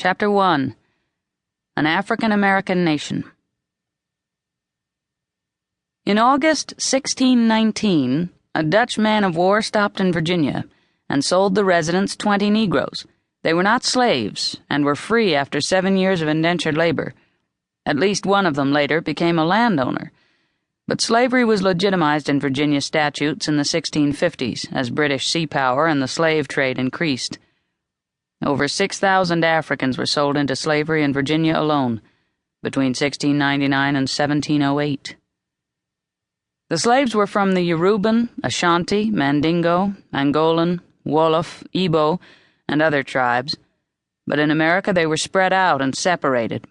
Chapter 1. An African-American Nation. In August 1619, a Dutch man-of-war stopped in Virginia and sold the residents 20 Negroes. They were not slaves and were free after 7 years of indentured labor. At least one of them later became a landowner. But slavery was legitimized in Virginia statutes in the 1650s as British sea power and the slave trade increased. Over 6,000 Africans were sold into slavery in Virginia alone, between 1699 and 1708. The slaves were from the Yoruban, Ashanti, Mandingo, Angolan, Wolof, Igbo, and other tribes, but in America they were spread out and separated.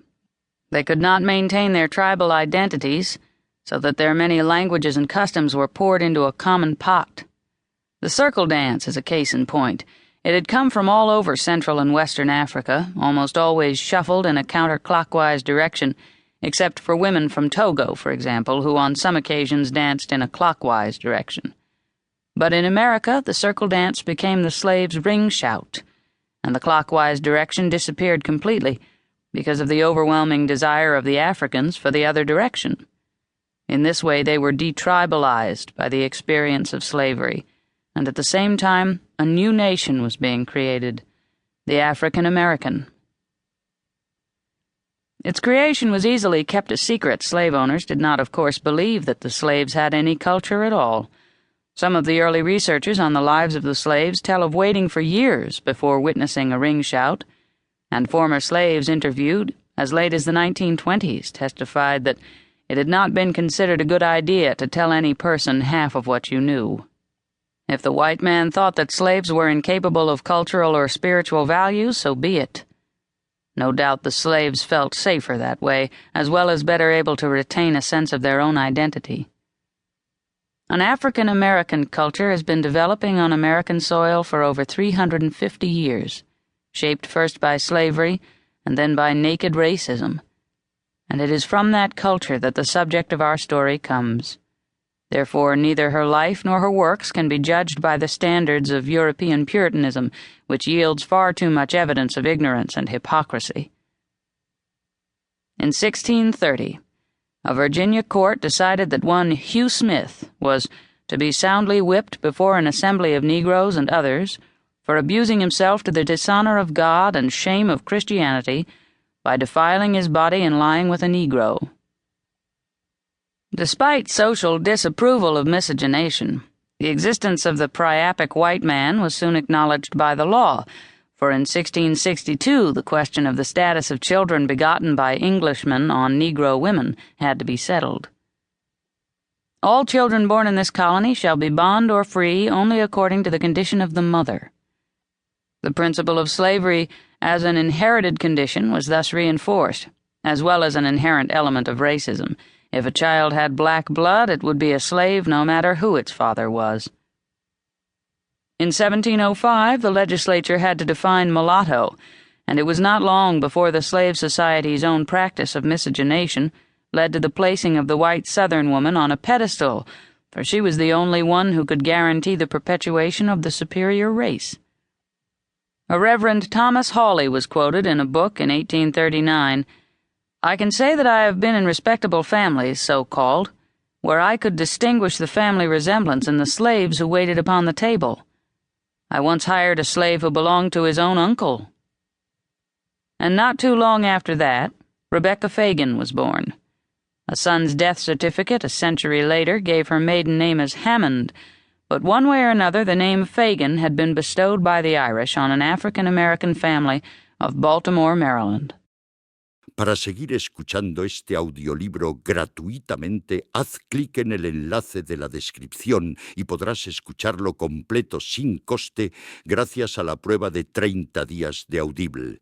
They could not maintain their tribal identities, so that their many languages and customs were poured into a common pot. The circle dance is a case in point. It had come from all over Central and Western Africa, almost always shuffled in a counterclockwise direction, except for women from Togo, for example, who on some occasions danced in a clockwise direction. But in America, the circle dance became the slaves' ring shout, and the clockwise direction disappeared completely because of the overwhelming desire of the Africans for the other direction. In this way, they were detribalized by the experience of slavery, and at the same time, a new nation was being created, the African American. Its creation was easily kept a secret. Slave owners did not, of course, believe that the slaves had any culture at all. Some of the early researchers on the lives of the slaves tell of waiting for years before witnessing a ring shout, and former slaves interviewed, as late as the 1920s, testified that it had not been considered a good idea to tell any person half of what you knew. If the white man thought that slaves were incapable of cultural or spiritual values, so be it. No doubt the slaves felt safer that way, as well as better able to retain a sense of their own identity. An African-American culture has been developing on American soil for over 350 years, shaped first by slavery and then by naked racism. And it is from that culture that the subject of our story comes. Therefore, neither her life nor her works can be judged by the standards of European Puritanism, which yields far too much evidence of ignorance and hypocrisy. In 1630, a Virginia court decided that one Hugh Smith was to be soundly whipped before an assembly of Negroes and others for abusing himself to the dishonor of God and shame of Christianity by defiling his body and lying with a Negro. Despite social disapproval of miscegenation, the existence of the priapic white man was soon acknowledged by the law, for in 1662 the question of the status of children begotten by Englishmen on Negro women had to be settled. All children born in this colony shall be bond or free only according to the condition of the mother. The principle of slavery as an inherited condition was thus reinforced, as well as an inherent element of racism. If a child had black blood, it would be a slave no matter who its father was. In 1705, the legislature had to define mulatto, and it was not long before the Slave Society's own practice of miscegenation led to the placing of the white Southern woman on a pedestal, for she was the only one who could guarantee the perpetuation of the superior race. A Reverend Thomas Hawley was quoted in a book in 1839, "I can say that I have been in respectable families, so-called, where I could distinguish the family resemblance in the slaves who waited upon the table. I once hired a slave who belonged to his own uncle." And not too long after that, Rebecca Fagin was born. A son's death certificate a century later gave her maiden name as Hammond, but one way or another the name Fagin had been bestowed by the Irish on an African-American family of Baltimore, Maryland. Para seguir escuchando este audiolibro gratuitamente, haz clic en el enlace de la descripción y podrás escucharlo completo sin coste gracias a la prueba de 30 días de Audible.